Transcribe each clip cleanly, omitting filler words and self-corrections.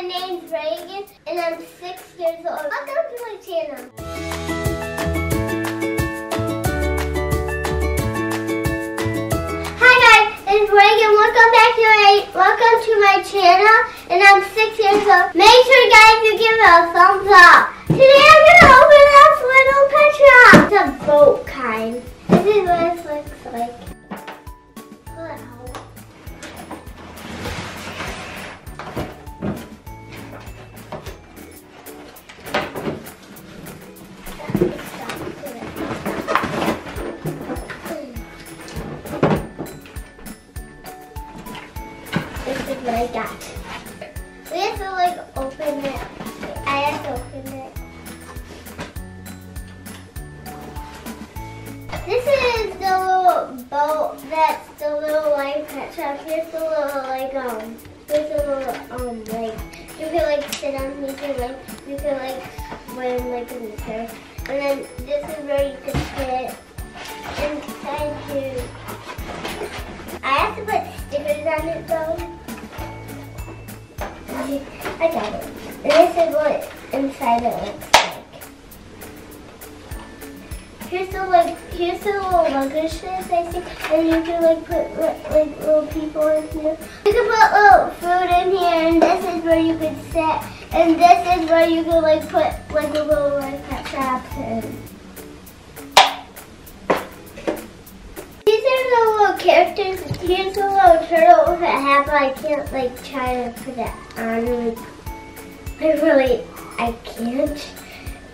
my name's Reagan and I'm 6 years old. Welcome to my channel. Hi guys, it's Reagan. Welcome to my channel and I'm 6 years old. Make sure guys you give it a thumbs up. Today I'm gonna open this little pet shop. It's a boat kind. This is what it looks like. This is what I got. We have to like open it. I have to open it. This is the little boat that's the little like pet shop. Here's the little like here's the little like you can like sit on, you can like swim like in the surf. And then this is where you can sit inside too. I have to put stickers on it though. I got it. And this is what inside it looks like. Here's the little luggage I see, and you can like put like little people in here. You can put little food in here, and this is where you can sit, and this is where you can like put like a little like pet traps in. These are the little characters. Here's the little turtle with a hat, but I can't like try to put it on. I can't.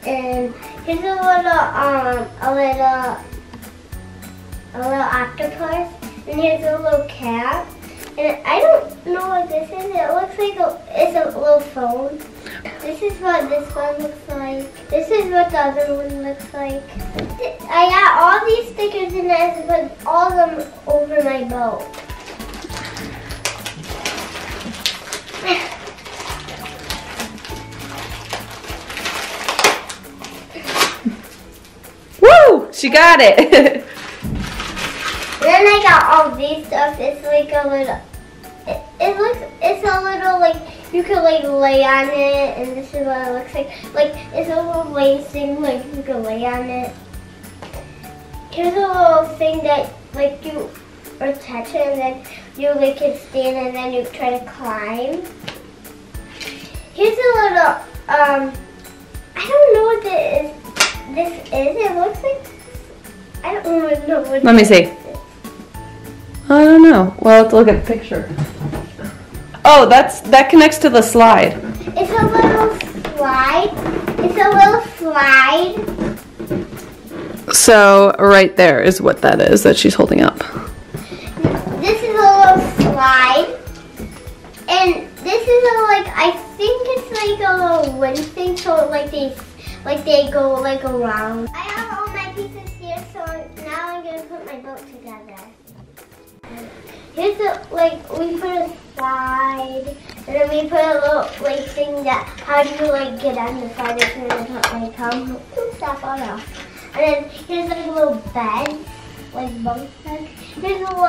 And here's a little octopus, and here's a little cat. And I don't know what this is. It looks like it's a little phone. This is what this one looks like. This is what the other one looks like. I got all these stickers and I have to put all of them over my boat. Woo! She got it! Then I got all these stuff. It's like a little, it's a little like, you can like lay on it, and this is what it looks like. Like, it's a little lay thing, like you can lay on it. Here's a little thing that like you attach it, and then you like can stand, and then you try to climb. Here's a little, I don't know what this is. It looks like, I don't even know what Let me see. I don't know. Well, let's look at the picture. Oh, that connects to the slide. It's a little slide. It's a little slide. So right there is what that is that she's holding up. This is a little slide. And this is a like, I think it's like a little wind thing, so like they go like around. I have all my pieces here, so now I'm gonna put my boat together. Here's we put a slide, and then we put a little like thing that, how do you like get on the side if you're gonna put my tongue? Oops, that fall off. And then here's like a little bed, like bunk bed. Here's a little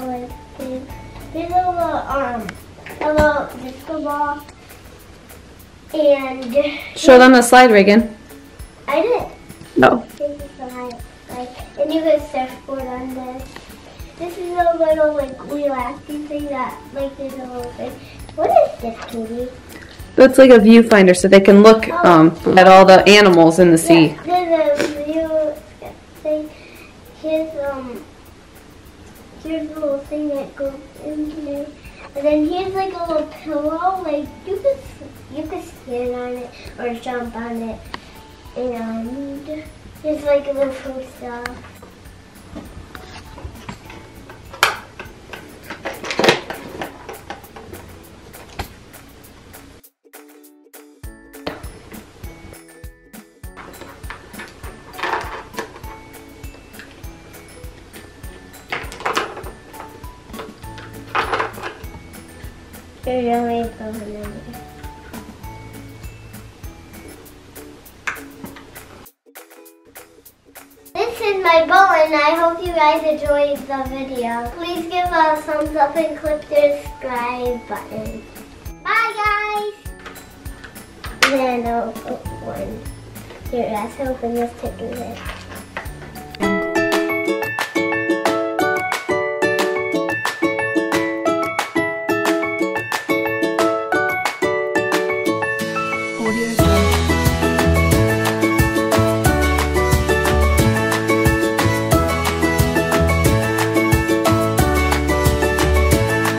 like thing. Here's a little disco ball. And show them the slide, Reagan. I did. No. And you can surfboard on this. This is a little like relaxing thing that like there's a little thing. What is this, Katie? That's like a viewfinder, so they can look at all the animals in the sea. Yeah, there's a view thing. Here's a little thing that goes in here. And then here's like a little pillow, like you can stand on it or jump on it. And here's like a little food stuff. Here's only a phone in here. This is my boat, and I hope you guys enjoyed the video. Please give a thumbs up and click the subscribe button. Bye! then I'll put one. Here, let's open this ticket.